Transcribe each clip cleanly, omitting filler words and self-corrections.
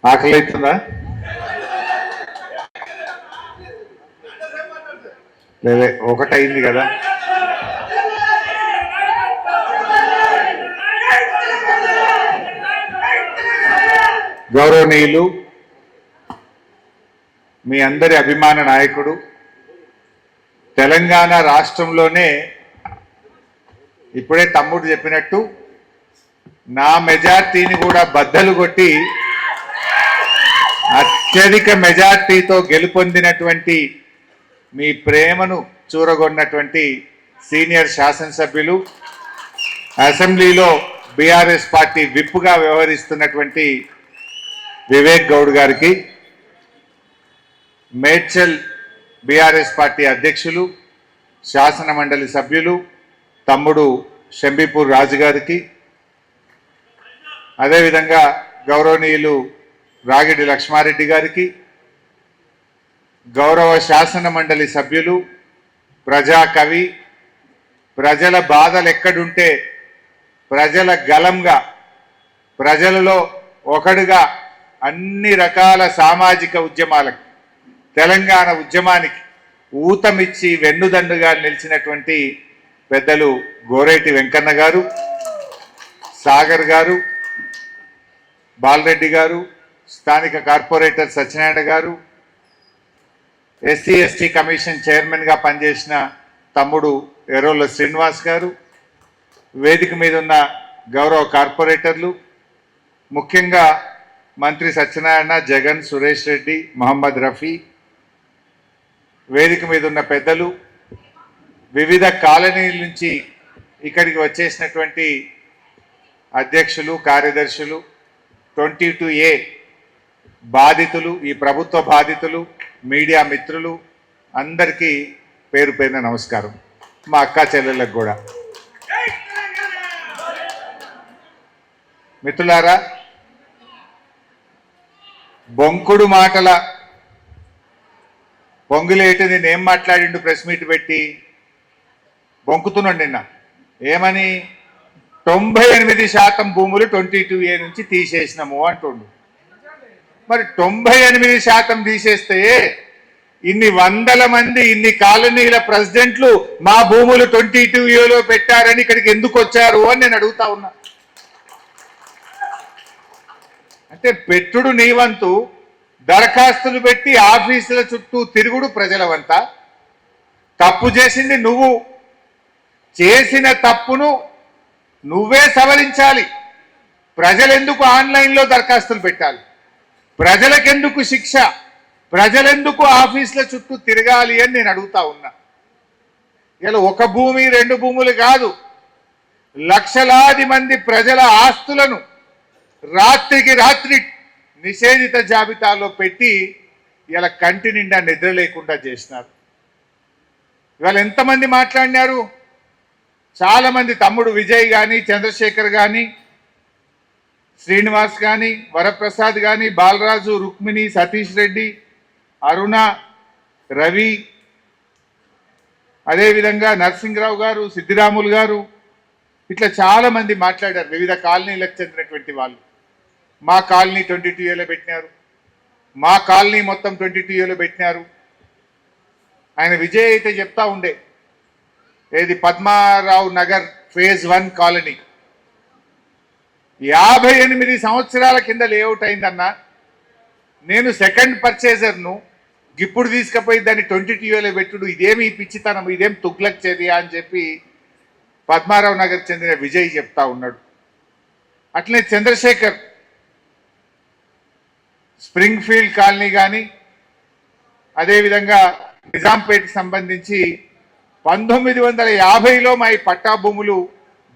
ఆకలి అవుతుందా? లేదే, ఒకటైంది కదా. గౌరవనీయులు, మీ అందరి అభిమాన నాయకుడు, తెలంగాణ రాష్ట్రంలోనే ఇప్పుడే తమ్ముడు చెప్పినట్టు నా మెజార్టీని కూడా బద్దలు కొట్టి అత్యధిక మెజార్టీతో గెలుపొందినటువంటి మీ ప్రేమను చూరగొన్నటువంటి సీనియర్ శాసనసభ్యులు, అసెంబ్లీలో బీఆర్ఎస్ పార్టీ విప్పుగా వ్యవహరిస్తున్నటువంటి వివేక్ గౌడ్ గారికి, మేడ్చల్ బీఆర్ఎస్ పార్టీ అధ్యక్షులు, శాసన మండలి సభ్యులు తమ్ముడు షంబీపూర్ రాజు గారికి, అదేవిధంగా గౌరవనీయులు రాగిడి లక్ష్మారెడ్డి గారికి, గౌరవ శాసన మండలి సభ్యులు, ప్రజాకవి, ప్రజల బాధలు ఎక్కడుంటే ప్రజల గలంగా, ప్రజలలో ఒకడుగా అన్ని రకాల సామాజిక ఉద్యమాలకు, తెలంగాణ ఉద్యమానికి ఊతమిచ్చి వెన్నుదన్నుగా నిలిచినటువంటి పెద్దలు గోరేటి వెంకన్న గారు, సాగర్ గారు, బాలరెడ్డి గారు, స్థానిక కార్పొరేటర్ సత్యనారాయణ గారు, ఎస్సీ ఎస్టీ కమిషన్ చైర్మన్గా పనిచేసిన తమ్ముడు ఎర్రోళ్ళ శ్రీనివాస్ గారు, వేదిక మీద ఉన్న గౌరవ కార్పొరేటర్లు, ముఖ్యంగా మంత్రి సత్యనారాయణ, జగన్, సురేష్ రెడ్డి, మహమ్మద్ రఫీ, వేదిక మీద ఉన్న పెద్దలు, వివిధ కాలనీల నుంచి ఇక్కడికి వచ్చేసినటువంటి అధ్యక్షులు, కార్యదర్శులు, 22A బాధితులు, ఈ ప్రభుత్వ బాధితులు, మీడియా మిత్రులు అందరికీ పేరు పేరున నమస్కారం. మా అక్కా చెల్లెళ్ళకు కూడా. మిత్రులారా, బొంకుడు మాటల పొంగులేటి నేనేం మాట్లాడిండు ప్రెస్ మీట్ పెట్టి బొంకుతున్నాడు నిన్న. ఏమని? 98% భూములు 22A నుంచి తీసేసినాము అంటుండు. మరి 98% తీసేస్తే ఇన్ని వందల మంది, ఇన్ని కాలనీల ప్రెసిడెంట్లు మా భూములు 22Aలో పెట్టారని ఇక్కడికి ఎందుకు వచ్చారు అని నేను అడుగుతా ఉన్నా. అంటే పెట్టుడు నీవంతు, దరఖాస్తులు పెట్టి ఆఫీసుల చుట్టూ తిరుగుడు ప్రజల వంత. తప్పు చేసింది నువ్వు, చేసిన తప్పును నువ్వే సవరించాలి. ప్రజలెందుకు ఆన్లైన్లో దరఖాస్తులు పెట్టాలి? ప్రజలకెందుకు శిక్ష? ప్రజలెందుకు ఆఫీసుల చుట్టూ తిరగాలి అని నేను అడుగుతా ఉన్నా. ఇలా ఒక భూమి, 2 భూములు కాదు, లక్షలాది మంది ప్రజల ఆస్తులను రాత్రికి రాత్రి నిషేధిత జాబితాలో పెట్టి ఇలా కంటి నిండా నిద్ర లేకుండా చేసినారు. ఇవాళ ఎంతమంది మాట్లాడినారు? చాలామంది, తమ్ముడు విజయ్ కానీ, చంద్రశేఖర్ కానీ, శ్రీనివాస్ కానీ, వరప్రసాద్ కానీ, బాలరాజు, రుక్మిణి, సతీష్ రెడ్డి, అరుణ, రవి, అదేవిధంగా నరసింహరావు గారు, సిద్ధిరాములు గారు, ఇట్లా చాలామంది మాట్లాడారు. వివిధ కాలనీలకు చెందినటువంటి వాళ్ళు. మా కాలనీ 22Aలో పెట్టినారు, మా కాలనీ మొత్తం 22Aలో పెట్టినారు. ఆయన విజయ్ అయితే చెప్తా ఉండే, ఏది పద్మారావు నగర్ ఫేజ్ 1 కాలనీ 58 సంవత్సరాల కింద లేఅవుట్ అయిందన్నా. నేను సెకండ్ పర్చేజర్ను, ఇప్పుడు తీసుకుపోయి దాన్ని 22Aలో పెట్టుడు ఇదేమి పిచ్చితనం, ఇదేం తుగ్లక్ చర్య అని చెప్పి పద్మారావు నగర్ చెందిన విజయ్ చెప్తా ఉన్నాడు. అట్లనే చంద్రశేఖర్ స్ప్రింగ్ ఫీల్డ్ కాలనీ కానీ, అదేవిధంగా నిజాంపేటకి సంబంధించి 1950లో మా ఈ పట్టా భూములు,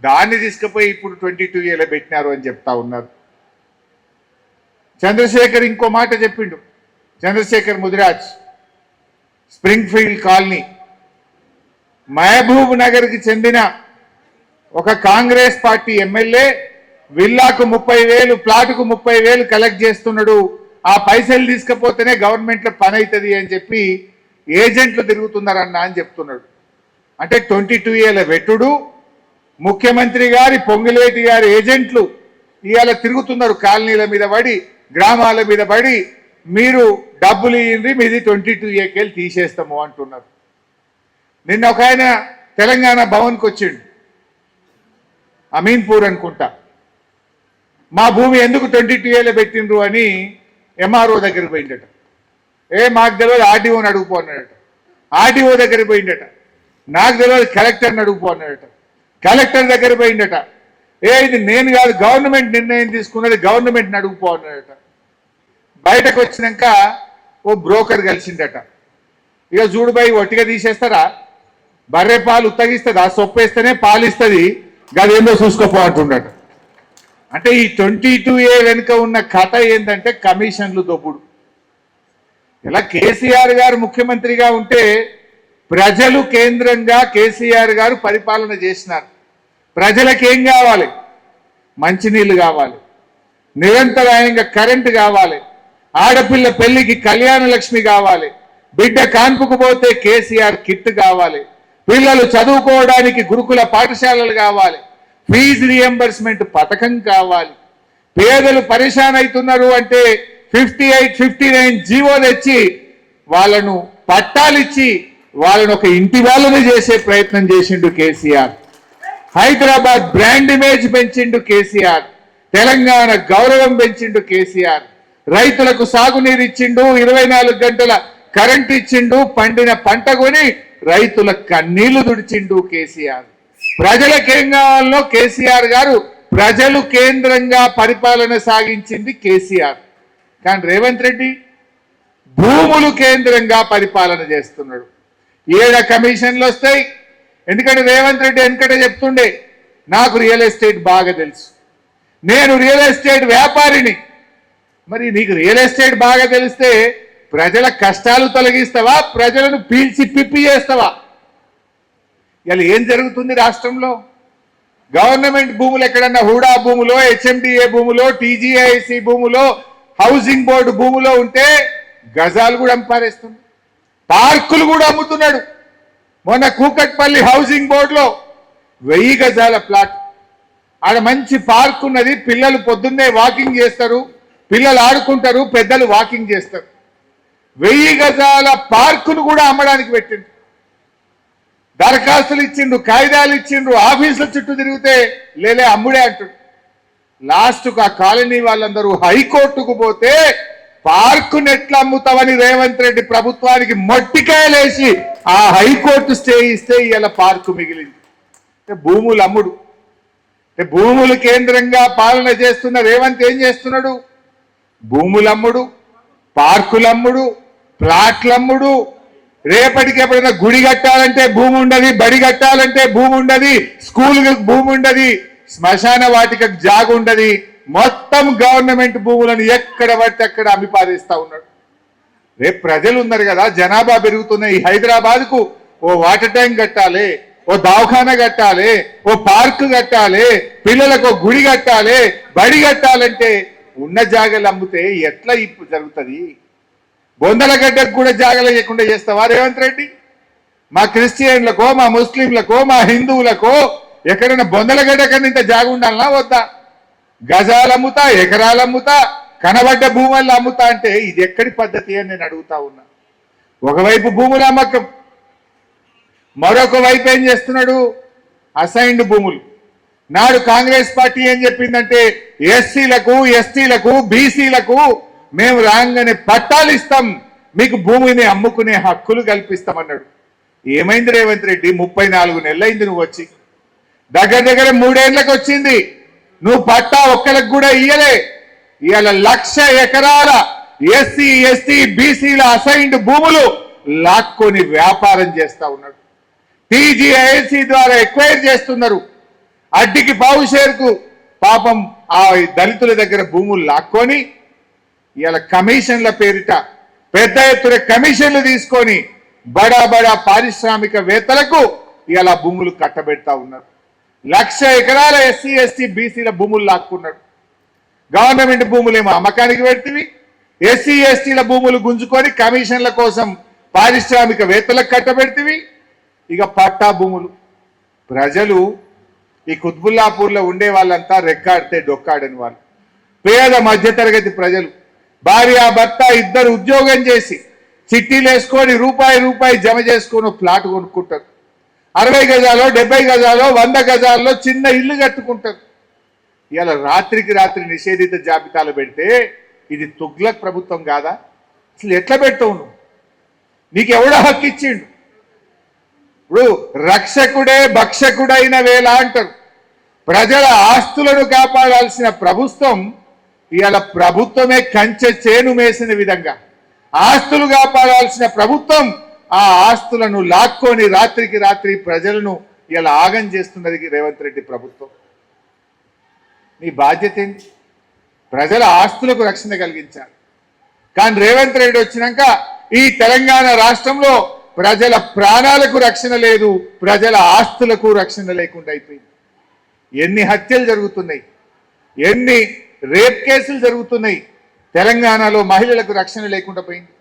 దాన్ని తీసుకుపోయి ఇప్పుడు 22Aలో పెట్టినారు అని చెప్తా ఉన్నారు. చంద్రశేఖర్ ఇంకో మాట చెప్పిండు. Chandrashekar Mudiraj spring field colony మహబూబ్ నగర్కి చెందిన ఒక కాంగ్రెస్ పార్టీ ఎమ్మెల్యే విల్లాకు 30,000, ప్లాటుకు 30,000 కలెక్ట్ చేస్తున్నాడు. ఆ పైసలు తీసుకపోతేనే గవర్నమెంట్లో పని అవుతుంది అని చెప్పి ఏజెంట్లు తిరుగుతున్నారన్న అని చెప్తున్నాడు. అంటే 22Aలో పెట్టుడు, ముఖ్యమంత్రి గారి, పొంగులేటి గారి ఏజెంట్లు ఇవాళ తిరుగుతున్నారు కాలనీల మీద పడి, గ్రామాల మీద పడి మీరు డబ్బులు ఇయ్యండి, మీది 22A తీసేస్తాము అంటున్నారు. నిన్న ఒక ఆయన తెలంగాణ భవన్కి వచ్చిండు, అమీన్పూర్ అనుకుంటా. మా భూమి ఎందుకు 22A పెట్టిండ్రు అని ఎంఆర్ఓ దగ్గర పోయిందట. మాకు తెలియదు, ఆర్డీఓని అడుగుపో అన్నాడట. ఆర్డీఓ దగ్గర పోయిందట. నాకు తెలియదు, కలెక్టర్ని అడుగుపో అన్నాడట. కలెక్టర్ దగ్గర పోయిందట. ఇది నేను కాదు, గవర్నమెంట్ నిర్ణయం తీసుకున్నది, గవర్నమెంట్ని అడుగుపో అన్నాడట. బయటకు వచ్చినాక ఓ బ్రోకర్ కలిసిందట. ఇక చూడుబాయి ఒట్టిగా తీసేస్తారా, బర్రె పాలు ఉత్తగిస్తుందా, సొప్పేస్తేనే పాలు ఇస్తుంది, గదేందో చూసుకోపో అంటుండట. అంటే ఈ 22A వెనుక ఉన్న కథ ఏంటంటే కమిషన్లు దొబ్బుడు. ఇలా కేసీఆర్ గారు ముఖ్యమంత్రిగా ఉంటే ప్రజలు కేంద్రంగా కేసీఆర్ గారు పరిపాలన చేసినారు. ప్రజలకు ఏం కావాలి? మంచినీళ్ళు కావాలి, నిరంతరాయంగా కరెంటు కావాలి, ఆడపిల్ల పెళ్లికి కళ్యాణ లక్ష్మి కావాలి, బిడ్డ కాన్పుకు పోతే కేసీఆర్ కిట్ కావాలి, పిల్లలు చదువుకోవడానికి గురుకుల పాఠశాలలు కావాలి, ఫీజు రియంబర్స్మెంట్ పథకం కావాలి. పేదలు పరేషాన్ అవుతున్నారు అంటే 58, 59 జీవో తెచ్చి వాళ్ళను పట్టాలిచ్చి వాళ్ళను ఒక ఇంటి వాళ్ళని చేసే ప్రయత్నం చేసిండు కేసీఆర్. హైదరాబాద్ బ్రాండ్ ఇమేజ్ పెంచిండు కేసీఆర్. తెలంగాణ గౌరవం పెంచిండు కేసీఆర్. రైతులకు సాగునీరు ఇచ్చిండు, 24 గంటల కరెంట్ ఇచ్చిండు, పండిన పంట కొని రైతుల కన్నీళ్లు తుడిచిండు కేసీఆర్. ప్రజలకేం కావాలో కేసీఆర్ గారు ప్రజలు కేంద్రంగా పరిపాలన సాగించింది కేసీఆర్. కానీ రేవంత్ రెడ్డి భూములు కేంద్రంగా పరిపాలన చేస్తున్నాడు. 7 కమిషన్లు వస్తాయి. ఎందుకంటే రేవంత్ రెడ్డి వెనకటే చెప్తుండే, నాకు రియల్ ఎస్టేట్ బాగా తెలుసు, నేను రియల్ ఎస్టేట్ వ్యాపారిని. మరి నీకు రియల్ ఎస్టేట్ బాగా తెలిస్తే ప్రజల కష్టాలు తొలగిస్తావా, ప్రజలను పీల్చి పిప్పి చేస్తావా? ఇలా ఏం జరుగుతుంది రాష్ట్రంలో? గవర్నమెంట్ భూములు ఎక్కడన్నా హూడా భూములో, HMDA భూములో, TGIC భూములో, హౌసింగ్ బోర్డు భూములో ఉంటే గజాలు కూడా అమ్పారేస్తుంది, పార్కులు కూడా అమ్ముతున్నాడు. మొన్న కూకట్పల్లి హౌసింగ్ బోర్డులో 1000 గజాల ప్లాట్, ఆడ మంచి పార్క్ ఉన్నది, పిల్లలు పొద్దున్నే వాకింగ్ చేస్తారు, పిల్లలు ఆడుకుంటారు, పెద్దలు వాకింగ్ చేస్తారు. 1000 గజాల పార్కును కూడా అమ్మడానికి పెట్టిండు. దరఖాస్తులు ఇచ్చిండు, కాయిదాలు ఇచ్చిండ్రు, ఆఫీసుల చుట్టూ తిరిగితే లేలే అమ్ముడే అంటుండు. లాస్ట్కు ఆ కాలనీ వాళ్ళందరూ హైకోర్టుకు పోతే పార్కును ఎట్లా అమ్ముతావని రేవంత్ రెడ్డి ప్రభుత్వానికి మొట్టికాయలేసి ఆ హైకోర్టు స్టే ఇస్తే ఇలా పార్కు మిగిలింది. భూములు అమ్ముడు. భూములు కేంద్రంగా పాలన చేస్తున్న రేవంత్ ఏం చేస్తున్నాడు? భూములమ్ముడు, పార్కులమ్ముడు, ప్లాట్లమ్ముడు. రేపటికి ఎప్పుడైనా గుడి కట్టాలంటే భూమి ఉండదు, బడి కట్టాలంటే భూమి ఉండదు, స్కూల్కి భూమి ఉండదు, శ్మశాన వాటికకు జాగు ఉండదు. మొత్తం గవర్నమెంట్ భూములను ఎక్కడ పడితే అక్కడ అమ్మిపారేస్తా ఉన్నాడు. రేపు ప్రజలు ఉన్నారు కదా, జనాభా పెరుగుతున్న ఈ హైదరాబాద్కు ఓ వాటర్ ట్యాంక్ కట్టాలి, ఓ దవాఖానా కట్టాలి, ఓ పార్కు కట్టాలి, పిల్లలకు ఓ గుడి కట్టాలి, బడి కట్టాలంటే ఉన్న జాగలు అమ్మితే ఎట్లా ఇప్పుడు జరుగుతుంది? బొందలగడ్డకు కూడా జాగలు లేకుండా చేస్తావా రేవంత్ రెడ్డి? మా క్రిస్టియన్లకో, మా ముస్లింలకో, మా హిందువులకో ఎక్కడైనా బొందలగడ్డ కన్నా ఇంత జాగ ఉండాలనా వద్దా? గజాలు అమ్ముతా, ఎకరాలు అమ్ముతా, కనబడ్డ భూముల్లో అమ్ముతా అంటే ఇది ఎక్కడి పద్ధతి అని నేను అడుగుతా ఉన్నా. ఒకవైపు భూముల అమ్మకం, మరొక వైపు ఏం చేస్తున్నాడు? అసైన్డ్ భూములు. నాడు కాంగ్రెస్ పార్టీ ఏం చెప్పిందంటే ఎస్సీలకు, ఎస్టీలకు, బీసీలకు మేము రాగానే పట్టాలు ఇస్తాం, మీకు భూమిని అమ్ముకునే హక్కులు కల్పిస్తామన్నాడు. ఏమైంది రేవంత్ రెడ్డి? 34 నెలలైంది నువ్వు వచ్చి, దగ్గర 3 ఏళ్ళకి వచ్చింది. నువ్వు పట్టా ఒక్కరికి కూడా ఇయ్యలే. ఇవాళ 1,00,000 ఎకరాల ఎస్సీ, ఎస్టీ, బీసీల అసైన్డ్ భూములు లాక్కొని వ్యాపారం చేస్తా ఉన్నాడు. TGIC ద్వారా ఎక్వైర్ చేస్తున్నారు. అడ్డికి పావు షేర్కు పాపం ఆ దళితుల దగ్గర భూములు లాక్కొని ఇవాళ కమిషన్ల పేరిట పెద్ద ఎత్తున కమిషన్లు తీసుకొని బడా పారిశ్రామికవేత్తలకు ఇవాళ భూములు కట్టబెడతా ఉన్నారు. 1,00,000 ఎకరాల ఎస్సీ, ఎస్టీ, బీసీల భూములు లాక్కున్నాడు. గవర్నమెంట్ భూములేమో అమ్మకానికి పెడితివి, ఎస్సీ, ఎస్టీల భూములు గుంజుకొని కమిషన్ల కోసం పారిశ్రామికవేత్తలకు కట్టబెడితివి. ఇక పట్టా భూములు. ప్రజలు ఈ కుత్బుల్లాపూర్లో ఉండే వాళ్ళంతా రెక్కాడితే డొక్కాడని వాళ్ళు, పేద మధ్యతరగతి ప్రజలు. భార్య భర్త ఇద్దరు ఉద్యోగం చేసి చిట్టీలు వేసుకొని రూపాయి జమ చేసుకొని ఒక ప్లాట్ కొనుక్కుంటారు. 60 గజాలో 70 గజాలో 100 గజాల్లో చిన్న ఇల్లు కట్టుకుంటారు. ఇలా రాత్రికి రాత్రి నిషేధిత జాబితాలు పెడితే ఇది తుగ్లక్ ప్రభుత్వం కాదా? అసలు ఎట్లా పెడతావు నువ్వు? నీకు ఎవడో హక్కు ఇచ్చిండు? ఇప్పుడు రక్షకుడే భక్షకుడైన వేళ అంటారు. ప్రజల ఆస్తులను కాపాడాల్సిన ప్రభుత్వం ఇవాళ ప్రభుత్వమే కంచె చేను మేసిన విధంగా ఆస్తులు కాపాడాల్సిన ప్రభుత్వం ఆ ఆస్తులను లాక్కొని రాత్రికి రాత్రి ప్రజలను ఇలా ఆగం చేస్తున్నది రేవంత్ రెడ్డి ప్రభుత్వం. నీ బాధ్యత ఏంటి? ప్రజల ఆస్తులకు రక్షణ కలిగించాలి. కానీ రేవంత్ రెడ్డి వచ్చినాక ఈ తెలంగాణ రాష్ట్రంలో ప్రజల ప్రాణాలకు రక్షణ లేదు, ప్రజల ఆస్తులకు రక్షణ లేకుండా అయిపోయింది. ఎన్ని హత్యలు జరుగుతున్నాయి, ఎన్ని రేప్ కేసులు జరుగుతున్నాయి. తెలంగాణలో మహిళలకు రక్షణ లేకుండా పోయింది,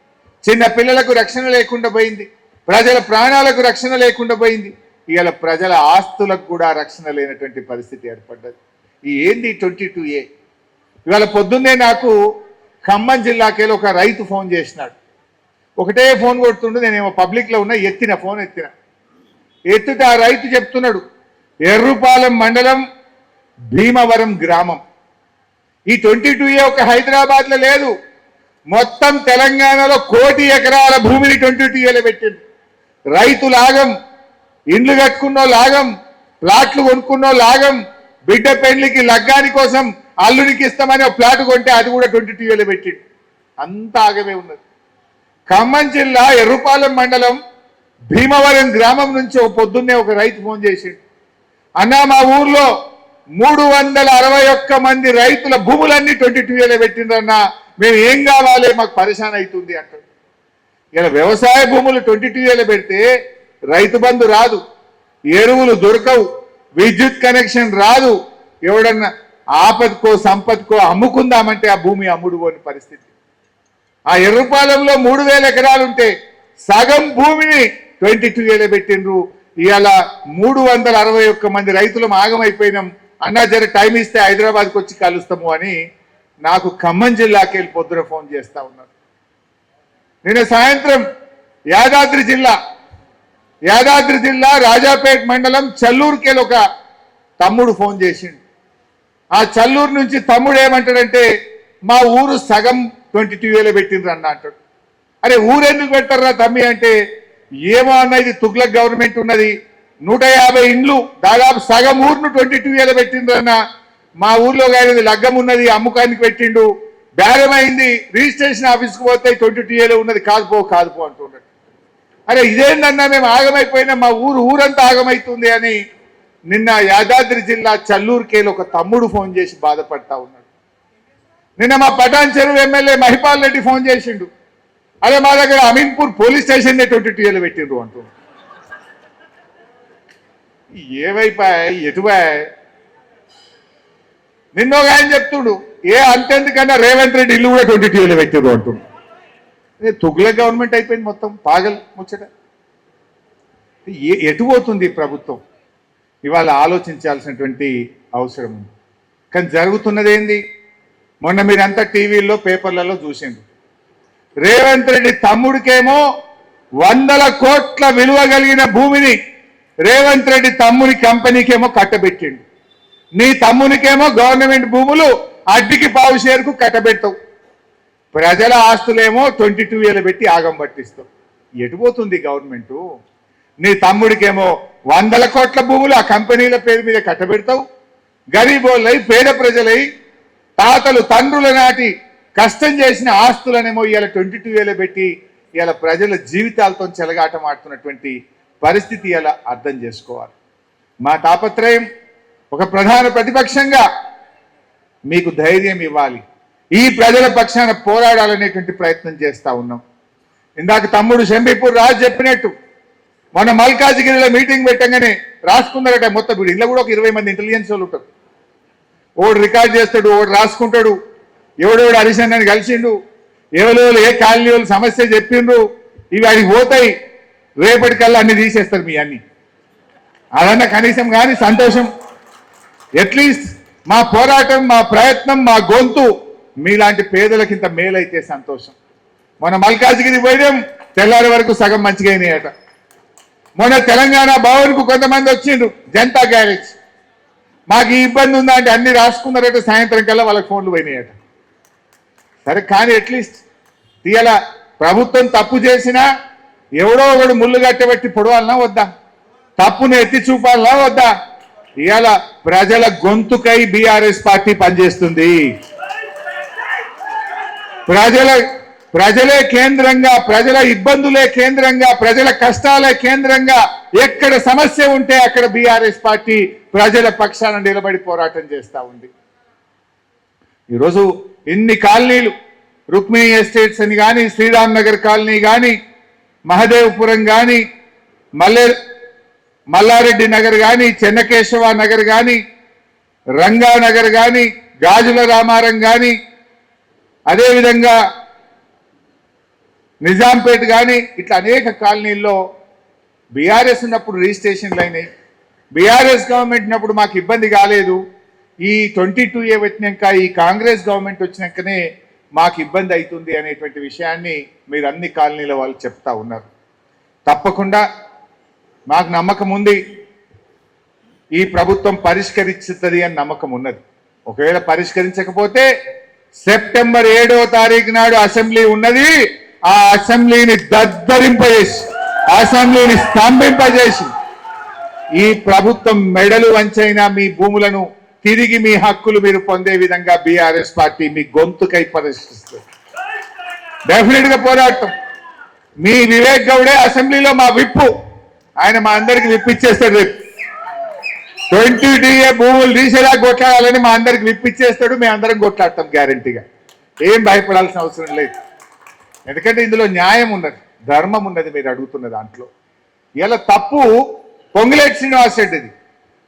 చిన్న పిల్లలకు రక్షణ లేకుండా పోయింది, ప్రజల ప్రాణాలకు రక్షణ లేకుండా పోయింది. ఇవాళ ప్రజల ఆస్తులకు కూడా రక్షణ లేనటువంటి పరిస్థితి ఏర్పడ్డది. ఈ ఏంది 22A? ఇవాళ పొద్దున్నే నాకు ఖమ్మం జిల్లాకేలో ఒక రైతు ఫోన్ చేసినాడు. ఒకటే ఫోన్ కొడుతుండే, నేనేమో పబ్లిక్లో ఉన్నా, ఫోన్ ఎత్తితే ఆ రైతు చెప్తున్నాడు, ఎర్రుపాలెం మండలం భీమవరం గ్రామం, ఈ 22A ఒక హైదరాబాద్లో లేదు, మొత్తం తెలంగాణలో 1 కోటి ఎకరాల భూమిని 22Aలో పెట్టింది. రైతు లాగం, ఇండ్లు కట్టుకున్నో లాగం, ప్లాట్లు కొనుక్కున్నో లాగం, బిడ్డ పెళ్లికి లగ్గాని కోసం అల్లునికి ఇస్తామని ఒక ప్లాట్ కొంటే అది కూడా 22Aలో పెట్టిండు. అంత ఆగమే ఉన్నది. ఖమ్మం జిల్లా ఎర్రుపాలెం మండలం భీమవరం గ్రామం నుంచి పొద్దున్నే ఒక రైతు ఫోన్ చేసిండు, అన్నా మా ఊర్లో 361 మంది రైతుల భూములన్నీ 22Aలో పెట్టిండ్రన్నా, మేము ఏం కావాలి, మాకు పరిశాన్ అవుతుంది అంటాడు. ఇలా వ్యవసాయ భూములు 22Aలో పెడితే రైతు బంధు రాదు, ఎరువులు దొరకవు, విద్యుత్ కనెక్షన్ రాదు, ఎవడన్నా ఆపదకో సంపదకో అమ్ముకుందామంటే ఆ భూమి అమ్ముడుకోని పరిస్థితి. ఆ ఎర్రుపాలెంలో 3000 ఎకరాలు ఉంటే సగం భూమిని 22Aలో పెట్టిండ్రు. ఇవాళ 361 మంది రైతులం ఆగమైపోయినాం. అన్నా జర టైం ఇస్తే హైదరాబాద్కి వచ్చి కలుస్తాము అని నాకు ఖమ్మం జిల్లాకి వెళ్ళి పొద్దున ఫోన్ చేస్తా ఉన్నారు. నిన్న సాయంత్రం యాదాద్రి జిల్లా రాజాపేట్ మండలం చల్లూరుకి ఒక తమ్ముడు ఫోన్ చేసిండు. ఆ చల్లూరు నుంచి తమ్ముడు ఏమంటాడంటే, మా ఊరు సగం 22Aలో పెట్టిండ్రు అన్న అంటాడు. అరే ఊరెందుకు పెట్టారా తమ్మి అంటే, ఏమో అన్న ఇది తుగ్లక్ గవర్నమెంట్ ఉన్నది, 150 ఇండ్లు దాదాపు సగం ఊరును 22Aలో పెట్టిండ్రు అన్న, మా ఊర్లో కానీ లగ్గం ఉన్నది అమ్ముకానికి పెట్టిండు, బేరమైంది, రిజిస్ట్రేషన్ ఆఫీస్కి పోతే 22Aలో ఉన్నది, కాదుపో అంటున్నాడు. అరే ఇదేందన్నా మేము ఆగమైపోయినా, మా ఊరంతా ఆగమైతుంది అని నిన్న యాదాద్రి జిల్లా చల్లూరుకేలో ఒక తమ్ముడు ఫోన్ చేసి బాధపడతా ఉన్నాడు. నిన్న మా పటాన్ చెరువు ఎమ్మెల్యే మహిపాల్ రెడ్డి ఫోన్ చేసిండు, అదే మా దగ్గర అమీన్పూర్ పోలీస్ స్టేషన్ 22Aలో పెట్టిండ్రు అంటూ. ఏవైపోయాయి, ఎటువాయి? నిన్నోగా ఆయన చెప్తుడు, అంతెందుకన్నా రేవంత్ రెడ్డి ఇల్లు కూడా 22Aలో పెట్టిండ్రు అంటుండు. తుగ్లక్ గవర్నమెంట్ అయిపోయింది మొత్తం, పాగల్ ముచ్చట. ఎటు పోతుంది ప్రభుత్వం? ఇవాళ ఆలోచించాల్సినటువంటి అవసరం ఉంది. కానీ జరుగుతున్నది ఏంది? మొన్న మీరంతా టీవీల్లో పేపర్లలో చూసిండ్రు, రేవంత్ రెడ్డి తమ్ముడికేమో 100 కోట్ల విలువ కలిగిన భూమిని రేవంత్ రెడ్డి తమ్ముని కంపెనీకేమో కట్టబెట్టిండు. నీ తమ్మునికేమో గవర్నమెంట్ భూములు అడ్డికి పావు షేరుకు కట్టబెడతావు, ప్రజల ఆస్తులేమో 22Aలో పెట్టి ఆగం పట్టిస్తావు. ఎటుపోతుంది గవర్నమెంటు? నీ తమ్ముడికేమో 100 కోట్ల భూములు ఆ కంపెనీల పేరు మీద కట్టబెడతావు, గరీబోళ్ళై పేద ప్రజలై తాతలు తండ్రుల నాటి కష్టం చేసిన ఆస్తులనేమో ఇవాళ 22Aలో పెట్టి ఇవాళ ప్రజల జీవితాలతో చెలగాటం ఆడుతున్నటువంటి పరిస్థితి ఇలా అర్థం చేసుకోవాలి. మా తాపత్రయం ఒక ప్రధాన ప్రతిపక్షంగా మీకు ధైర్యం ఇవ్వాలి, ఈ ప్రజల పక్షాన పోరాడాలనేటువంటి ప్రయత్నం చేస్తూ ఉన్నాం. ఇందాక తమ్ముడు షంబీపూర్ రాజు చెప్పినట్టు మొన్న మల్కాజిగిరిలో మీటింగ్ పెట్టంగానే రాసుకున్నారట మొత్తం. వీడు ఇంట్లో కూడా ఒక 20 మంది ఇంటెలిజెన్స్ వాళ్ళు ఉంటారు, ఓడు రికార్డ్ చేస్తాడు, ఓడు రాసుకుంటాడు, ఎవడెవడు హరిశన్నని కలిసిండు, ఎవరు ఏ కాలనీ వాళ్ళు సమస్య చెప్పిండ్రు, ఇవి అడిగి పోతాయి, రేపటికల్లా అన్ని తీసేస్తారు మీ అన్ని. అదన్నా కనీసం కానీ సంతోషం. అట్లీస్ట్ మా పోరాటం, మా ప్రయత్నం, మా గొంతు మీలాంటి పేదలకు ఇంత మేలైతే సంతోషం. మొన్న మల్కాజ్గిరి పోయినాం, తెల్లారి వరకు సగం మంచిగా అయినాయట. మొన్న తెలంగాణ భవన్కు కొంతమంది వచ్చిండ్రు, జనతా గ్యారేజ్, మాకు ఈ ఇబ్బంది ఉందా అంటే అన్ని రాసుకున్నారట, సాయంత్రం కల్లా వాళ్ళకి ఫోన్లు పోయినాయట. సరే కానీ అట్లీస్ట్ ఇవాళ ప్రభుత్వం తప్పు చేసినా ఎవడో ఒకడు ముళ్ళు కట్టబెట్టి పొడవాలన్నా వద్దా, తప్పును ఎత్తి చూపాలన్నా వద్దా? ఇవాళ ప్రజల గొంతుకై బీఆర్ఎస్ పార్టీ పనిచేస్తుంది. ప్రజలే కేంద్రంగా, ప్రజల ఇబ్బందులే కేంద్రంగా, ప్రజల కష్టాలే కేంద్రంగా, ఎక్కడ సమస్య ఉంటే అక్కడ బీఆర్ఎస్ పార్టీ ప్రజల పక్షాన నిలబడి పోరాటం చేస్తూ ఉంది. ఈరోజు ఎన్ని కాలనీలు, రుక్మిణి ఎస్టేట్స్ అని కానీ, శ్రీరామ్ నగర్ కాలనీ కానీ, మహదేవ్పురం కానీ, మల్లారెడ్డి నగర్ కానీ, చెన్నకేశవ నగర్ కానీ, రంగానగర్ కానీ, గాజుల రామారం కానీ, అదేవిధంగా నిజాంపేట్ కానీ, ఇట్లా అనేక కాలనీల్లో బీఆర్ఎస్ ఉన్నప్పుడు రిజిస్ట్రేషన్లు అయినాయి. బీఆర్ఎస్ గవర్నమెంట్ ఉన్నప్పుడు మాకు ఇబ్బంది కాలేదు. ఈ 22A వచ్చినాక, ఈ కాంగ్రెస్ గవర్నమెంట్ వచ్చినాకనే మాకు ఇబ్బంది అవుతుంది అనేటువంటి విషయాన్ని మీరు అన్ని కాలనీల వాళ్ళు చెప్తా ఉన్నారు. తప్పకుండా మాకు నమ్మకం ఉంది, ఈ ప్రభుత్వం పరిష్కరిస్తుంది అని నమ్మకం ఉన్నది. ఒకవేళ పరిష్కరించకపోతే సెప్టెంబర్ 7వ తారీఖు నాడు అసెంబ్లీ ఉన్నది, ఆ అసెంబ్లీని దద్దరింపజేసి, అసెంబ్లీని స్తంభింపజేసి, ఈ ప్రభుత్వం మెడలు వంచైనా మీ భూములను తిరిగి మీ హక్కులు మీరు పొందే విధంగా బీఆర్ఎస్ పార్టీ మీ గొంతుకై పరిష్కరిస్తుంది. డెఫినెట్ గా పోరాటం. మీ వివేక్ గౌడే అసెంబ్లీలో మా విప్పు, ఆయన మా అందరికి విప్పిచ్చేస్తాడు. రేపు 22A భూములు తీసేలా కొట్లాడాలని మా అందరికి విప్పిచ్చేస్తాడు. మేము అందరం కొట్లాడతాం గ్యారంటీగా, ఏం భయపడాల్సిన అవసరం లేదు. ఎందుకంటే ఇందులో న్యాయం ఉన్నది, ధర్మం ఉన్నది. మీరు అడుగుతున్న దాంట్లో ఇలా తప్పు పొంగులేటి శ్రీనివాస్ రెడ్డిది.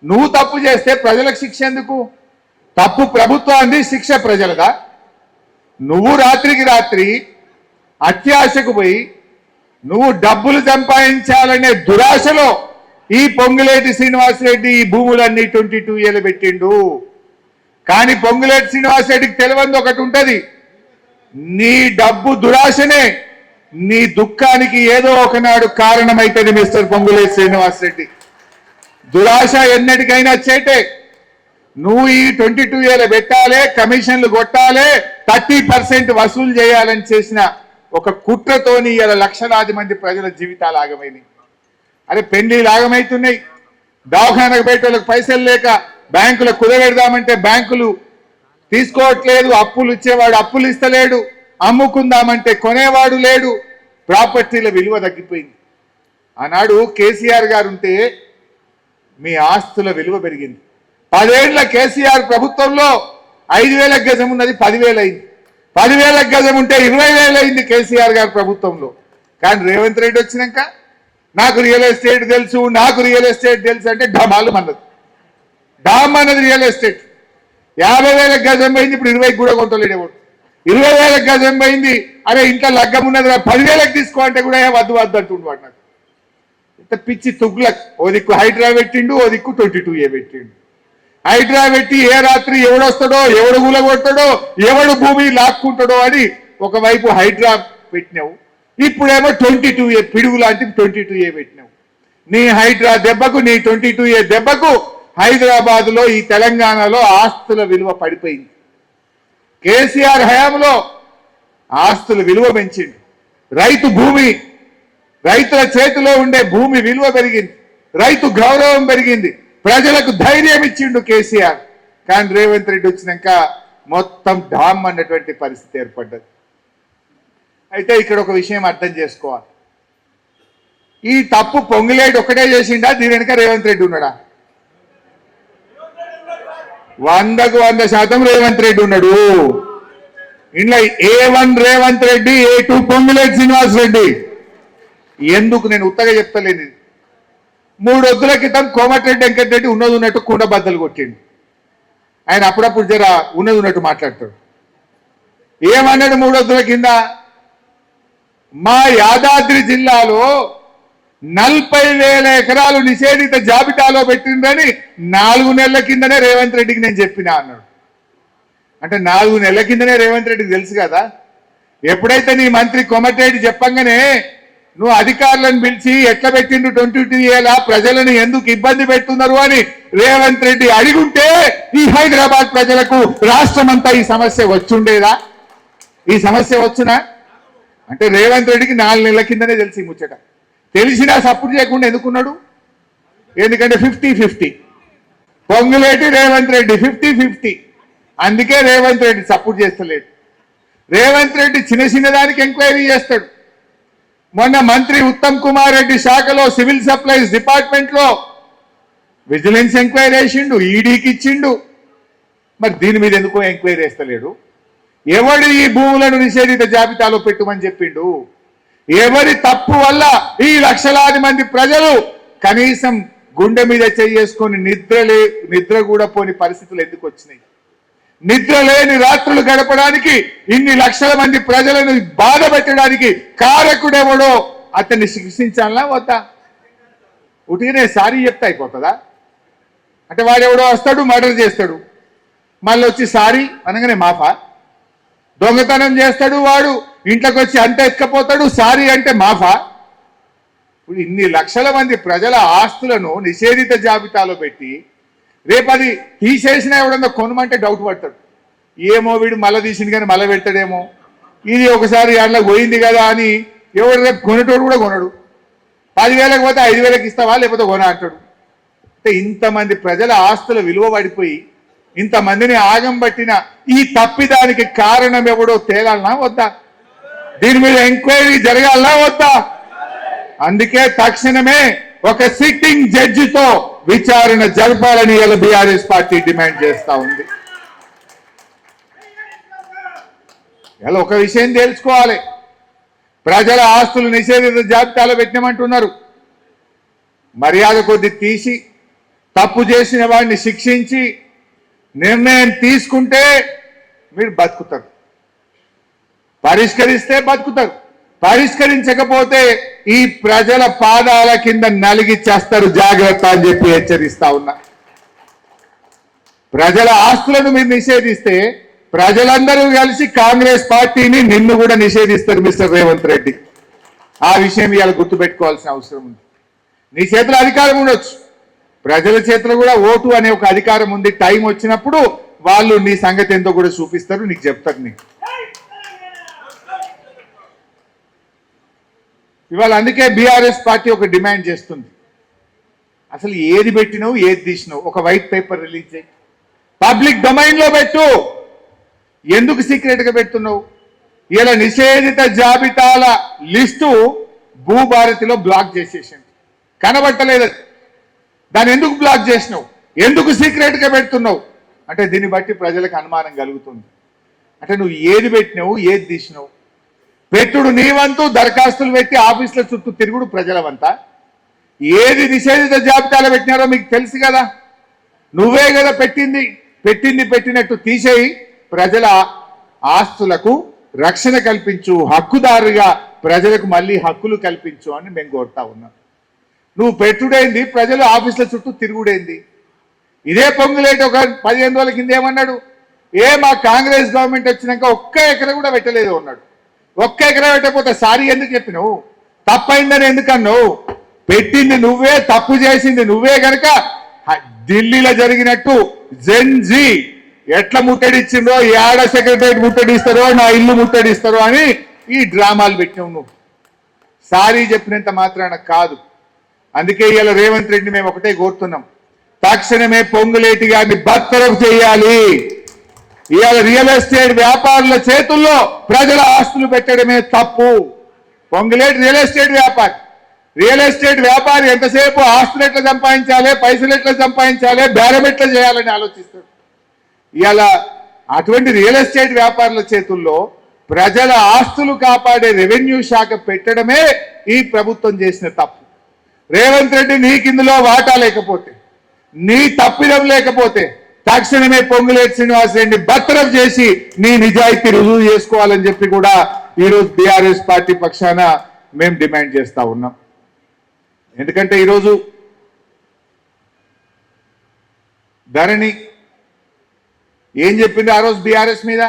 నువ్వు తప్పు చేస్తే ప్రజలకు శిక్ష ఎందుకు? తప్పు ప్రభుత్వాన్ని, శిక్ష ప్రజలదా? నువ్వు రాత్రికి రాత్రి అత్యాశకు పోయి నువ్వు డబ్బులు సంపాదించాలనే దురాశలో ఈ పొంగులేటి శ్రీనివాస్ రెడ్డి ఈ భూములన్నీ 22Aలు పెట్టిండు. కానీ పొంగులేటి శ్రీనివాస్ రెడ్డికి తెలియదు ఒకటి ఉంటది, నీ డబ్బు దురాశనే నీ దుఃఖానికి ఏదో ఒకనాడు కారణమైతుంది. మిస్టర్ పొంగులేటి శ్రీనివాస్ రెడ్డి, దురాశ ఎన్నటికైనా చేటే. నువ్వు ఈ 22Aలు పెట్టాలి, కమిషన్లు కొట్టాలి, 30% వసూలు చేయాలని చేసిన ఒక కుట్రతోని ఇలా లక్షలాది మంది ప్రజల జీవితాలు ఆగమైనాయి. అరే పెళ్లిలు ఆగమవుతున్నాయి, దవాఖానకు పెట్టేళ్ళకి పైసలు లేక బ్యాంకులకు కుదబెడదామంటే బ్యాంకులు తీసుకోవట్లేదు, అప్పులు ఇచ్చేవాడు అప్పులు ఇస్తలేడు, అమ్ముకుందామంటే కొనేవాడు లేడు, ప్రాపర్టీల విలువ తగ్గిపోయింది. ఆనాడు కేసీఆర్ గారు ఉంటే మీ ఆస్తుల విలువ పెరిగింది. 10 ఏళ్ల కేసీఆర్ ప్రభుత్వంలో 5,000 గజం ఉన్నది 10,000 అయింది, 10,000 గజం ఉంటే 20,000 అయింది కేసీఆర్ గారి ప్రభుత్వంలో. కానీ రేవంత్ రెడ్డి వచ్చినాక నాకు రియల్ ఎస్టేట్ తెలుసు, నాకు రియల్ ఎస్టేట్ తెలుసు అంటే ఢమాలు అన్నది. డామ్ అన్నది రియల్ ఎస్టేట్. 50,000 గజం పోయింది, ఇప్పుడు 20 కూడా కొంటలేడు ఎవడు. 20,000 గజం పోయింది, అరే ఇంట్లో లగ్గం ఉన్నది 10,000 తీసుకో అంటే కూడా వద్దు వద్దు అంటుండు. నాకు ఇంత పిచ్చి తుగ్లక్. ఓ దిక్కు హైడ్రా పెట్టిండు, ఓ దిక్కు 22A పెట్టిండు. హైడ్రా పెట్టి ఏ రాత్రి ఎవడొస్తాడో, ఎవడు కూలగొడతాడో, ఎవడు భూమి లాక్కుంటాడో అని ఒకవైపు హైడ్రా పెట్టినావు, ఇప్పుడేమో 22A పిడుగు లాంటి 22A పెట్టినావు. నీ హైడ్రా దెబ్బకు, నీ 22A దెబ్బకు హైదరాబాద్ లో, ఈ తెలంగాణలో ఆస్తుల విలువ పడిపోయింది. కేసీఆర్ హయాంలో ఆస్తుల విలువ పెంచింది. రైతు భూమి, రైతుల చేతిలో ఉండే భూమి విలువ పెరిగింది, రైతు గౌరవం పెరిగింది, ప్రజలకు ధైర్యం ఇచ్చిండు కేసీఆర్. కానీ రేవంత్ రెడ్డి వచ్చినాక మొత్తం డామ్ అన్నటువంటి పరిస్థితి ఏర్పడ్డది. అయితే ఇక్కడ ఒక విషయం అర్థం చేసుకోవాలి, ఈ తప్పు పొంగులేటి ఒకటే చేసిండా, దీని వెనుక రేవంత్ రెడ్డి ఉన్నాడా? 100కు 100% రేవంత్ రెడ్డి ఉన్నాడు. ఇంట్లో A1 రేవంత్ రెడ్డి, A2 పొంగులేటి శ్రీనివాస్ రెడ్డి. ఎందుకు నేను ఉత్తగా చెప్తలేను. 3 వద్దుల క్రితం కోమటిరెడ్డి వెంకటరెడ్డి ఉన్నది ఉన్నట్టు కుండ బద్దలు కొట్టిండు. ఆయన అప్పుడప్పుడు జర ఉన్నది ఉన్నట్టు మాట్లాడతాడు. ఏమన్నాడు 3 వద్దుల కింద? మా యాదాద్రి జిల్లాలో 40,000 ఎకరాలు నిషేధిత జాబితాలో పెట్టిందని 4 నెలల కిందనే రేవంత్ రెడ్డికి నేను చెప్పినా అన్నాడు. అంటే 4 నెలల కిందనే రేవంత్ రెడ్డికి తెలుసు కదా. ఎప్పుడైతే నీ మంత్రి కోమటిరెడ్డి చెప్పంగానే నువ్వు అధికారులను పిలిచి ఎట్లా పెట్టిండు 22 ఏళ్ళ ప్రజలను ఎందుకు ఇబ్బంది పెడుతున్నారు అని రేవంత్ రెడ్డి అడిగుంటే ఈ హైదరాబాద్ ప్రజలకు రాష్ట్రమంతా ఈ సమస్య వచ్చుండేదా? ఈ సమస్య వచ్చునా? అంటే రేవంత్ రెడ్డికి 4 నెలల కిందనే తెలిసి ముచ్చట. తెలిసినా సపోర్ట్ చేయకుండా ఎందుకున్నాడు? ఎందుకంటే 50-50 పొంగులేటి రేవంత్ రెడ్డి 50-50. అందుకే రేవంత్ రెడ్డి సపోర్ట్ చేస్తలేడు. రేవంత్ రెడ్డి చిన్న దానికి ఎంక్వైరీ చేస్తాడు. మొన్న మంత్రి ఉత్తమ్ కుమార్ రెడ్డి శాఖలో సివిల్ సప్లైస్ డిపార్ట్మెంట్ లో విజిలెన్స్ ఎంక్వైరీ చేసిండు, ఈడీకి ఇచ్చిండు. మరి దీని మీద ఎందుకో ఎంక్వైరీ చేస్తలేడు? ఎవడు ఈ భూములను నిషేధిత జాబితాలో పెట్టుమని చెప్పిండు? ఎవరి తప్పు వల్ల ఈ లక్షలాది మంది ప్రజలు కనీసం గుండె మీద చేసుకొని నిద్ర కూడా పోని పరిస్థితులు ఎందుకు వచ్చినాయి? నిద్ర లేని రాత్రులు గడపడానికి ఇన్ని లక్షల మంది ప్రజలను బాధ పెట్టడానికి కారకుడెవడో అతన్ని శిక్షించాలనా వద్దా? ఉటిగానే సారీ చెప్తే అయిపోతుందా? అంటే వాడెవడో వస్తాడు, మర్డర్ చేస్తాడు, మళ్ళీ వచ్చి సారీ అనగానే మాఫా? దొంగతనం చేస్తాడు వాడు, ఇంట్లోకి వచ్చి అంత ఎత్తుకపోతాడు, సారీ అంటే మాఫా? ఇప్పుడు ఇన్ని లక్షల మంది ప్రజల ఆస్తులను నిషేధిత జాబితాలో పెట్టి రేపు అది తీసేసినా ఎవడన్నా కొనమంటే డౌట్ పడతాడు. ఏమో వీడు మళ్ళీ తీసింది కానీ మళ్ళీ పెడతాడేమో, ఇది ఒకసారి అందులో పోయింది కదా అని ఎవడు రేపు కొనేటోడు కూడా కొనడు. 10,000కి పోతే 5,000కి ఇస్తావా లేకపోతే కొన అంటాడు. అంటే ఇంతమంది ప్రజల ఆస్తుల విలువ పడిపోయి ఇంతమందిని ఆగం పట్టిన ఈ తప్పిదానికి కారణం ఎవడో తేలాలనా వద్దా? దీని మీద ఎంక్వైరీ జరగాలనా వద్దా? అందుకే తక్షణమే ఒక సిట్టింగ్ జడ్జితో విచారణ జరపాలని ఇలా బీఆర్ఎస్ పార్టీ డిమాండ్ చేస్తా ఉంది. ఇలా ఒక విషయం తెలుసుకోవాలి, ప్రజల ఆస్తులు నిషేధిత జాబితాలో పెట్టినామంటున్నారు. మర్యాద కొద్ది తీసి తప్పు చేసిన వాడిని శిక్షించి నిర్ణయం తీసుకుంటే మీరు బతుకుతారు, పరిష్కరిస్తే బతుకుతారు. పరిష్కరించకపోతే ఈ ప్రజల పాదాల కింద నలిగి చేస్తారు, జాగ్రత్త అని చెప్పి హెచ్చరిస్తా ఉన్నా. ప్రజల ఆస్తులను మీరు నిషేధిస్తే ప్రజలందరూ కలిసి కాంగ్రెస్ పార్టీని నిన్ను కూడా నిషేధిస్తారు మిస్టర్ రేవంత్ రెడ్డి. ఆ విషయం ఇవాళ గుర్తుపెట్టుకోవాల్సిన అవసరం ఉంది. నీ చేతిలో అధికారం ఉండొచ్చు, ప్రజల చేతిలో కూడా ఓటు అనే ఒక అధికారం ఉంది. టైం వచ్చినప్పుడు వాళ్ళు నీ సంగతి ఎంతో కూడా చూపిస్తారు, నీకు చెప్తారు. నీకు ఇవాళ అందుకే బీఆర్ఎస్ పార్టీ ఒక డిమాండ్ చేస్తుంది, అసలు ఏది పెట్టినావు ఏది తీసినావు ఒక వైట్ పేపర్ రిలీజ్ చేయి, పబ్లిక్ డొమైన్లో పెట్టు. ఎందుకు సీక్రెట్గా పెడుతున్నావు? ఇలా నిషేధిత జాబితాల లిస్టు భూభారతిలో బ్లాక్ చేసేసింది, కనబట్టలేదు. దాన్ని ఎందుకు బ్లాక్ చేసినావు? ఎందుకు సీక్రెట్గా పెడుతున్నావు? అంటే దీన్ని బట్టి ప్రజలకు అనుమానం కలుగుతుంది. అంటే నువ్వు ఏది పెట్టినావు ఏది తీసినావు? పెట్టుడు నీ వంతు, దరఖాస్తులు పెట్టి ఆఫీసుల చుట్టూ తిరుగుడు ప్రజల వంత. ఏది నిషేధిత జాబితాలో పెట్టినారో మీకు తెలుసు కదా, నువ్వే కదా పెట్టినట్టు తీసేయి, ప్రజల ఆస్తులకు రక్షణ కల్పించు, హక్కుదారుగా ప్రజలకు మళ్ళీ హక్కులు కల్పించు అని మేము కోరుతా ఉన్నాం. నువ్వు పెట్టుడైంది, ప్రజలు ఆఫీసుల చుట్టూ తిరుగుడైంది. ఇదే పొంగులేటి ఒక 15 రోజుల కింద ఏమన్నాడు? మా కాంగ్రెస్ గవర్నమెంట్ వచ్చినాక ఒక్క ఎకరా కూడా పెట్టలేదు అన్నాడు. ఒక్క ఎకరా పెట్టకపోతే సారీ ఎందుకు చెప్పినావు? తప్పైందని ఎందుకన్నావు? పెట్టింది నువ్వే, తప్పు చేసింది నువ్వే గనక ఢిల్లీలో జరిగినట్టు జెన్జీ ఎట్లా ముట్టడిచ్చిందో, ఏడ సెక్రటరీ ముట్టడిస్తారో, నా ఇల్లు ముట్టడిస్తారో అని ఈ డ్రామాలు పెట్టినావు నువ్వు. సారీ చెప్పినంత మాత్రాన కాదు. అందుకే ఇవాళ రేవంత్ రెడ్డి మేము ఒకటే కోరుతున్నాం, తక్షణమే పొంగులేటి గారిని బర్తరఫ్ చేయాలి. ఇవాళ రియల్ ఎస్టేట్ వ్యాపారుల చేతుల్లో ప్రజల ఆస్తులు పెట్టడమే తప్పు. పొంగులేటి రియల్ ఎస్టేట్ వ్యాపారి ఎంతసేపు ఆస్తులు ఎట్లా సంపాదించాలి, పైసలు ఎట్లా సంపాదించాలి, బేరం ఎట్లా చేయాలని ఆలోచిస్తాడు. ఇవాళ అటువంటి రియల్ ఎస్టేట్ వ్యాపారుల చేతుల్లో ప్రజల ఆస్తులు కాపాడే రెవెన్యూ శాఖ పెట్టడమే ఈ ప్రభుత్వం చేసిన తప్పు. రేవంత్ రెడ్డి నీకు ఇందులో వాటా లేకపోతే, నీ తప్పిదం లేకపోతే తక్షణమే పొంగులేటి శ్రీనివాస్ రెడ్డి బర్తరఫ్ చేసి నీ నిజాయితీ రుజువు చేసుకోవాలని చెప్పి కూడా ఈరోజు బీఆర్ఎస్ పార్టీ పక్షాన మేము డిమాండ్ చేస్తా ఉన్నాం. ఎందుకంటే ఈరోజు ధరణి ఏం చెప్పింది ఆ రోజు బీఆర్ఎస్ మీద?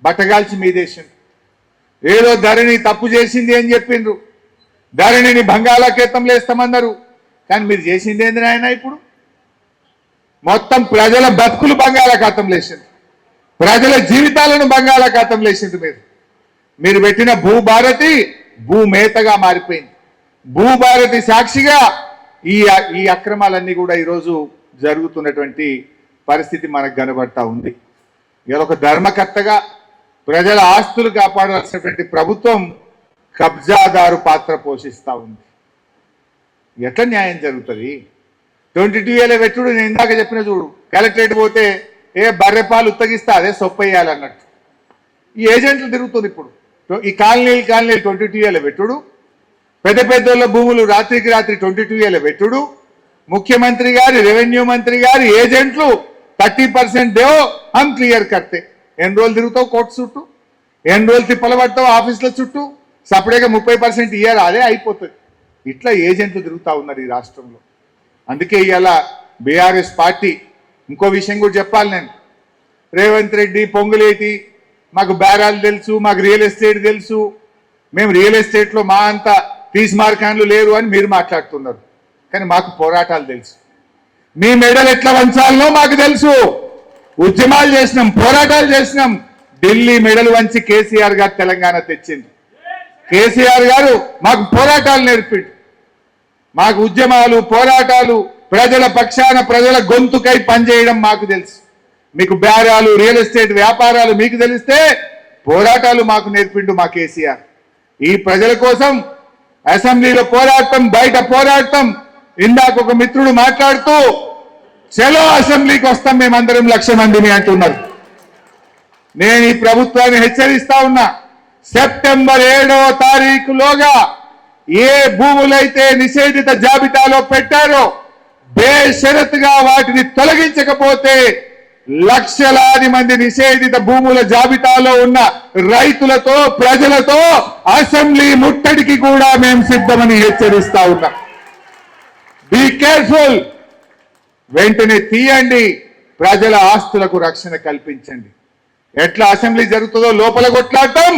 బట్టగాల్చి మీదేసింది. ఏదో ధరణి తప్పు చేసింది అని చెప్పిండ్రు, ధరణిని బంగాళాఖాతంలో వేస్తామన్నారు. కానీ మీరు చేసింది ఏంది నాయన? ఇప్పుడు మొత్తం ప్రజల బతుకులు బంగాళాఖాతంలో వేసింది, ప్రజల జీవితాలను బంగాళాఖాతంలో వేసింది. మీరు పెట్టిన భూభారతి భూమేతగా మారిపోయింది. భూభారతి సాక్షిగా ఈ అక్రమాలన్నీ కూడా ఈరోజు జరుగుతున్నటువంటి పరిస్థితి మనకు కనబడతా ఉంది. ఇలా ఒక ధర్మకర్తగా ప్రజల ఆస్తులు కాపాడాల్సినటువంటి ప్రభుత్వం కబ్జాదారు పాత్ర పోషిస్తూ ఉంది. ఎట్లా న్యాయం జరుగుతుంది? 22 పెట్టుడు నేను ఇందాక చెప్పిన చూడు, కలెక్టరేట్ పోతే బర్రెపాలు ఉత్తగిస్తా అదే సొప్పయ్యాలన్నట్టు ఈ ఏజెంట్లు తిరుగుతుంది. ఇప్పుడు ఈ కాలనీలు 22 పెట్టుడు, పెద్ద పెద్దోళ్ళ భూములు రాత్రికి రాత్రి 22 పెట్టుడు, ముఖ్యమంత్రి గారి రెవెన్యూ మంత్రి గారి ఏజెంట్లు 30% దేవో హమ్ క్లియర్ కర్తే. ఎన్ని రోజులు తిరుగుతావు కోర్టు చుట్టూ, ఎన్ని రోజులు తిప్పలు పడతావు ఆఫీసుల చుట్టూ, సపరేట్గా 30% ఇయర్ అదే అయిపోతుంది. ఇట్లా ఏజెంట్లు తిరుగుతూ ఉన్నారు ఈ రాష్ట్రంలో. అందుకే ఇవాళ బీఆర్ఎస్ పార్టీ ఇంకో విషయం కూడా చెప్పాలి నేను. రేవంత్ రెడ్డి పొంగులేటి మాకు బేరాలు తెలుసు, మాకు రియల్ ఎస్టేట్ తెలుసు, మేము రియల్ ఎస్టేట్లో మా అంత తీస్మార్కాన్లు లేరు అని మీరు మాట్లాడుతున్నారు. కానీ మాకు పోరాటాలు తెలుసు, మీ మెడలు ఎట్లా వంచాలనో మాకు తెలుసు. ఉద్యమాలు చేసినాం, పోరాటాలు చేసినాం. ఢిల్లీ మెడలు వంచి కేసీఆర్ గారు తెలంగాణ తెచ్చింది. కేసీఆర్ గారు మాకు పోరాటాలు నేర్పిండు, మాకు ఉద్యమాలు పోరాటాలు ప్రజల పక్షాన ప్రజల గొంతుకై పనిచేయడం మాకు తెలుసు. మీకు బేరాలు రియల్ ఎస్టేట్ వ్యాపారాలు మీకు తెలిస్తే పోరాటాలు మాకు నేర్పిండు మా కేసీఆర్. ఈ ప్రజల కోసం అసెంబ్లీలో పోరాటం, బయట పోరాటం. ఇందాక ఒక మిత్రుడు మాట్లాడుతూ చలో అసెంబ్లీకి వస్తాం మేమందరం 1,00,000 మందిని అంటున్నారు. నేను ఈ ప్రభుత్వాన్ని హెచ్చరిస్తా ఉన్నా, సెప్టెంబర్ 7వ తారీఖులోగా ఏ భూములైతే నిషేధిత జాబితాలో పెట్టారో బేషరతుగా వాటిని తొలగించకపోతే లక్షలాది మంది నిషేధిత భూముల జాబితాలో ఉన్న రైతులతో ప్రజలతో అసెంబ్లీ ముట్టడికి కూడా మేము సిద్ధమని హెచ్చరిస్తా ఉన్నాం. Be careful. వెంటనే తీయండి, ప్రజల ఆస్తులకు రక్షణ కల్పించండి. ఎట్లా అసెంబ్లీ జరుగుతుందో లోపల కొట్లాడటం,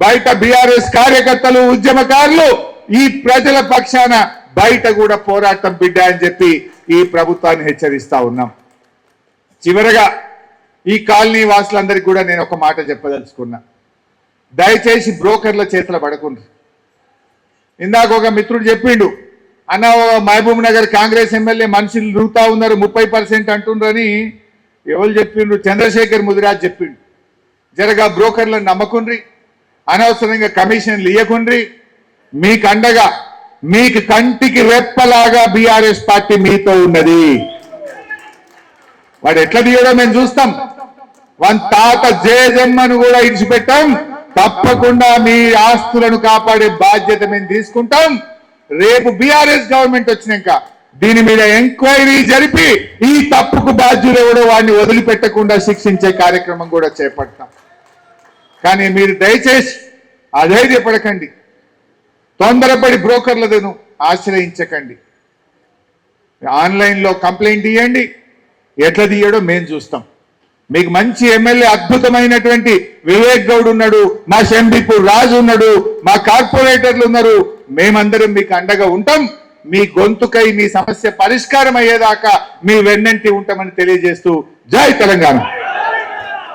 బయట బీఆర్ఎస్ కార్యకర్తలు ఉద్యమకారులు ఈ ప్రజల పక్షాన బయట కూడా పోరాటం బిడ్డ అని చెప్పి ఈ ప్రభుత్వాన్ని హెచ్చరిస్తా ఉన్నాం. చివరగా ఈ కాలనీ వాసులందరికీ కూడా నేను ఒక మాట చెప్పదలుచుకున్నా. దయచేసి బ్రోకర్ల చేతుల పడకుండా. ఇందాక ఒక మిత్రుడు చెప్పిండు, అన్న మహబూబ్ నగర్ కాంగ్రెస్ ఎమ్మెల్యే మనుషులు తిరుగుతా ఉన్నారు 30% అంటుండ్రని. ఎవరు చెప్పిండ్రు? చంద్రశేఖర్ ముదిరాజ్ చెప్పిండు. జరగా బ్రోకర్లను నమ్మకుండ్రి, అనవసరంగా కమిషన్లు ఇయ్యకుండ్రి. మీకు అండగా, మీకు కంటికి రెప్పలాగా బీఆర్ఎస్ పార్టీ మీతో ఉన్నది. వాడు ఎట్లా తీయడో మేము చూస్తాం. వన్ తాత జయజమ్మను కూడా ఇడిచిపెట్టాం. తప్పకుండా మీ ఆస్తులను కాపాడే బాధ్యత మేము తీసుకుంటాం. రేపు బీఆర్ఎస్ గవర్నమెంట్ వచ్చినాక దీని మీద ఎంక్వైరీ జరిపి ఈ తప్పుకు బాధ్యులు ఎవడో వాడిని వదిలిపెట్టకుండా శిక్షించే కార్యక్రమం కూడా చేపడతాం. కానీ మీరు దయచేసి అధైర్యపడకండి, తొందరపడి బ్రోకర్లను ఆశ్రయించకండి. ఆన్లైన్లో కంప్లైంట్ ఇవ్వండి, ఎట్లా తీయడో మేము చూస్తాం. మీకు మంచి ఎమ్మెల్యే అద్భుతమైనటువంటి వివేక్ గౌడ్ ఉన్నాడు, మా షంబీపూర్ రాజు ఉన్నాడు, మా కార్పొరేటర్లు ఉన్నారు. మేమందరం మీకు అండగా ఉంటాం. మీ గొంతుకై మీ సమస్య పరిష్కారం అయ్యేదాకా మీ వెన్నంటి ఉంటామని తెలియజేస్తూ జై తెలంగాణ.